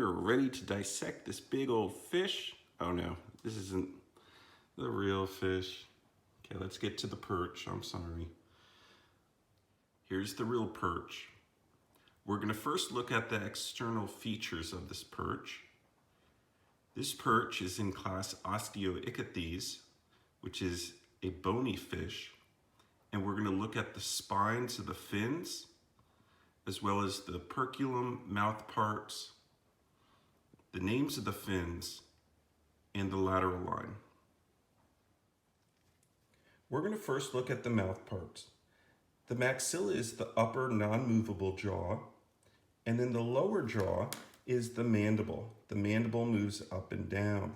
are ready to dissect this big old fish. Oh no, this isn't the real fish. Okay, let's get to the perch. I'm sorry. Here's the real perch. We're going to first look at the external features of this perch. This perch is in class Osteoichthyes, which is a bony fish. And we're going to look at the spines of the fins, as well as the perculum, mouth parts, the names of the fins, and the lateral line. We're going to first look at the mouth parts. The maxilla is the upper non-movable jaw, and then the lower jaw is the mandible. The mandible moves up and down.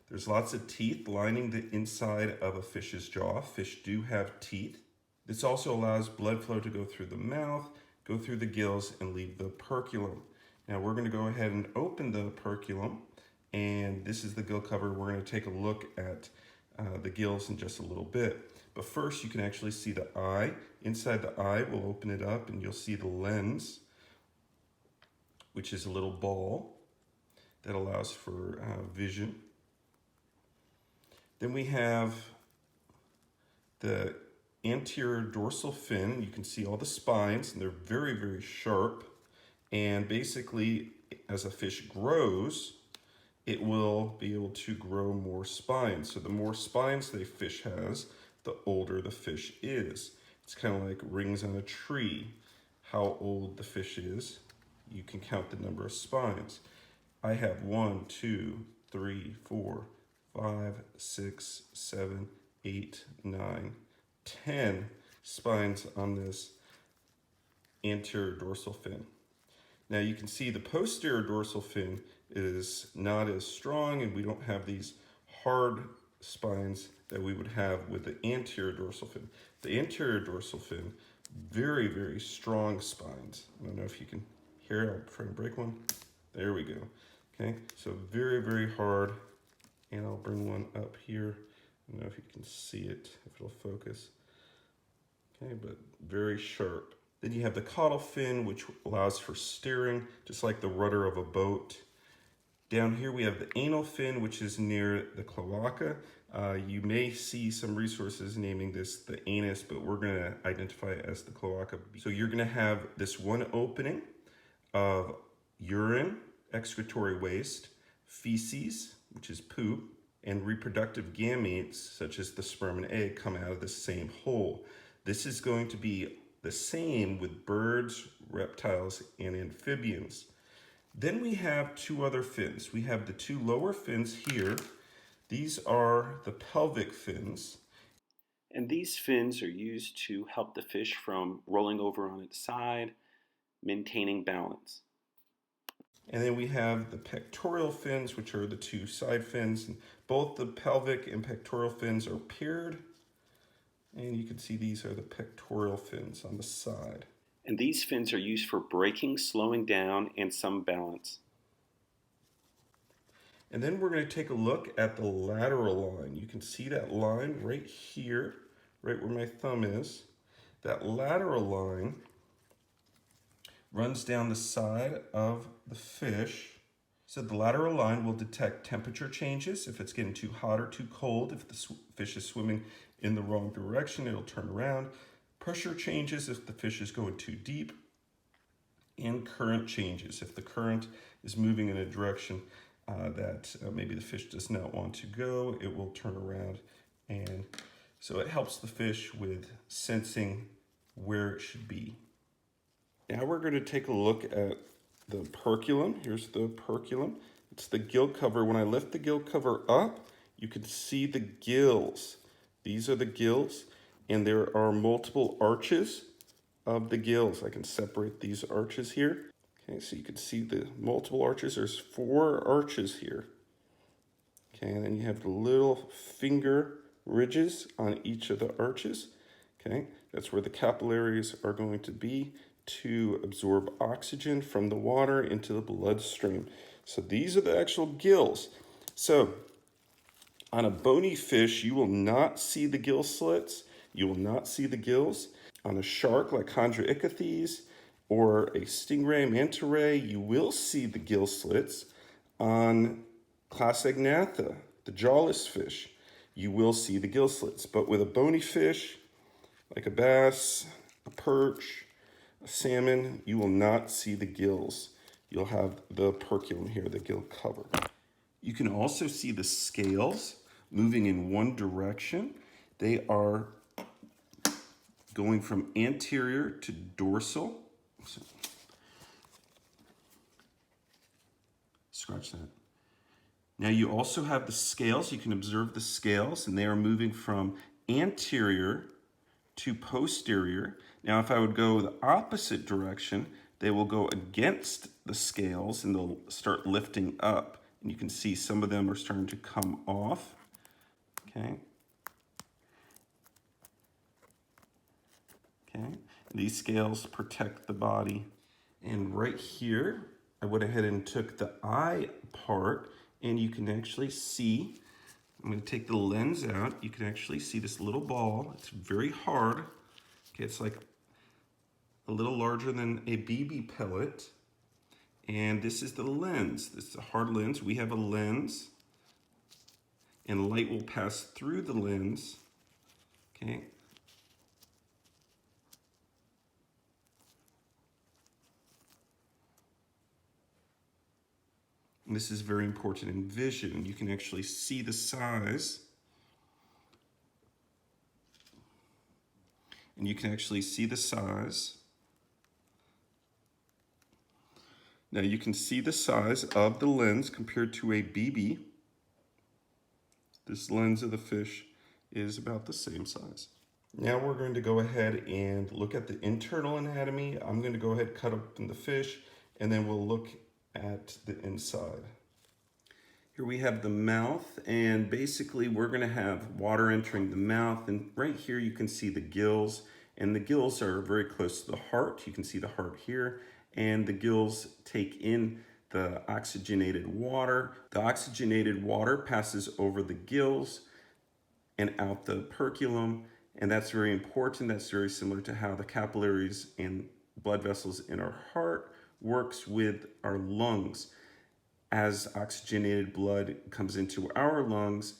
There's lots of teeth lining the inside of a fish's jaw. Fish do have teeth. This also allows blood flow to go through the mouth, go through the gills, and leave the perculum. Now we're going to go ahead and open the perculum, and this is the gill cover. We're going to take a look at the gills in just a little bit. But first you can actually see the eye. Inside the eye, we'll open it up and you'll see the lens, which is a little ball that allows for vision. Then we have the anterior dorsal fin. You can see all the spines, and they're very, very sharp. And basically, as a fish grows, it will be able to grow more spines. So the more spines the fish has, the older the fish is. It's kind of like rings on a tree. How old the fish is, you can count the number of spines. I have 1, 2, 3, 4, 5, 6, 7, 8, 9, 10 spines on this anterior dorsal fin. Now you can see the posterior dorsal fin is not as strong, and we don't have these hard spines that we would have with the anterior dorsal fin. The anterior dorsal fin, very, very strong spines. I don't know if you can hear it. I'll try and break one. There we go. Okay, so very, very hard. And I'll bring one up here. I don't know if you can see it, if it'll focus. Okay, but very sharp. Then you have the caudal fin, which allows for steering, just like the rudder of a boat. Down here we have the anal fin, which is near the cloaca. You may see some resources naming this the anus, but we're going to identify it as the cloaca. So you're going to have this one opening of urine, excretory waste, feces, which is poop, and reproductive gametes, such as the sperm and egg, come out of the same hole. This is going to be the same with birds, reptiles, and amphibians. Then we have two other fins. We have the two lower fins here. These are the pelvic fins. And these fins are used to help the fish from rolling over on its side, maintaining balance. And then we have the pectoral fins, which are the two side fins. And both the pelvic and pectoral fins are paired. And you can see these are the pectoral fins on the side. And these fins are used for braking, slowing down, and some balance. And then we're going to take a look at the lateral line. You can see that line right here, right where my thumb is. That lateral line runs down the side of the fish. So the lateral line will detect temperature changes. If it's getting too hot or too cold, if the fish is swimming in the wrong direction, it'll turn around. Pressure changes if the fish is going too deep. And current changes. If the current is moving in a direction that maybe the fish does not want to go, it will turn around. And so it helps the fish with sensing where it should be. Now we're going to take a look at the perculum. Here's the perculum. It's the gill cover. When I lift the gill cover up, you can see the gills. These are the gills, and there are multiple arches of the gills. I can separate these arches here. Okay, so you can see the multiple arches. There's 4 arches here. Okay, and then you have the little finger ridges on each of the arches. Okay, that's where the capillaries are going to be to absorb oxygen from the water into the bloodstream. So these are the actual gills. So on a bony fish, you will not see the gill slits. You will not see the gills. On a shark like Chondroichthyes or a stingray, manta ray, you will see the gill slits. On Classignatha, the jawless fish, you will see the gill slits. But with a bony fish, like a bass, a perch, a salmon, you will not see the gills. You'll have the perculum here, the gill cover. You can also see the scales moving in one direction. They are going from anterior to dorsal. Scratch that. Now you also have the scales. You can observe the scales, and they are moving from anterior to posterior. Now if I would go the opposite direction, they will go against the scales and they'll start lifting up. And you can see some of them are starting to come off. Okay. Okay. These scales protect the body. And right here, I went ahead and took the eye part, and you can actually see, I'm going to take the lens out, you can actually see this little ball. It's very hard. Okay, it's like a little larger than a BB pellet. And this is the lens. This is a hard lens. We have a lens, and light will pass through the lens. Okay. And this is very important in vision. You can actually see the size. And you can actually see the size. Now you can see the size of the lens compared to a BB. This lens of the fish is about the same size. Now we're going to go ahead and look at the internal anatomy. I'm going to go ahead and cut open the fish, and then we'll look at the inside. Here we have the mouth, and basically we're going to have water entering the mouth, and right here you can see the gills, and the gills are very close to the heart. You can see the heart here, and the gills take in the oxygenated water. The oxygenated water passes over the gills and out the perculum, and that's very important. That's very similar to how the capillaries and blood vessels in our heart works with our lungs. As oxygenated blood comes into our lungs,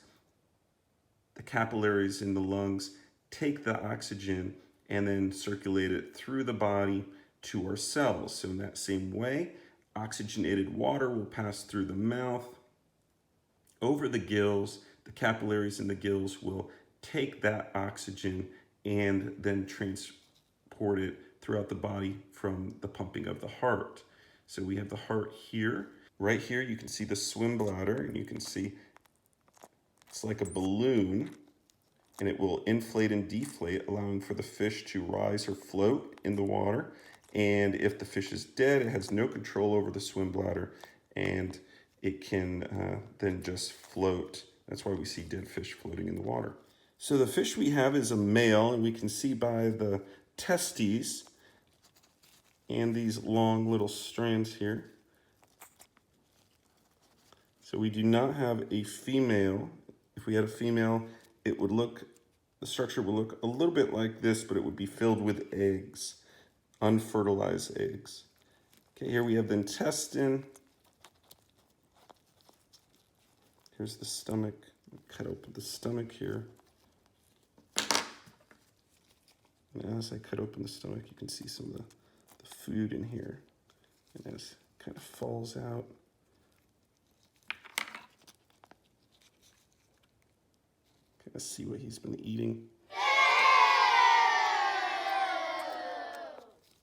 the capillaries in the lungs take the oxygen and then circulate it through the body to our cells. So in that same way, oxygenated water will pass through the mouth, over the gills. The capillaries in the gills will take that oxygen and then transport it throughout the body from the pumping of the heart. So we have the heart here. Right here you can see the swim bladder, and you can see it's like a balloon, and it will inflate and deflate, allowing for the fish to rise or float in the water. And if the fish is dead, it has no control over the swim bladder, and it can then just float. That's why we see dead fish floating in the water. So the fish we have is a male, and we can see by the testes and these long little strands here. So we do not have a female. If we had a female, it would look, the structure would look a little bit like this, but it would be filled with eggs, unfertilized eggs. Okay, here we have the intestine. Here's the stomach. Cut open the stomach here. And as I cut open the stomach, you can see some of the food in here. And as it kind of falls out. Kind of see what he's been eating.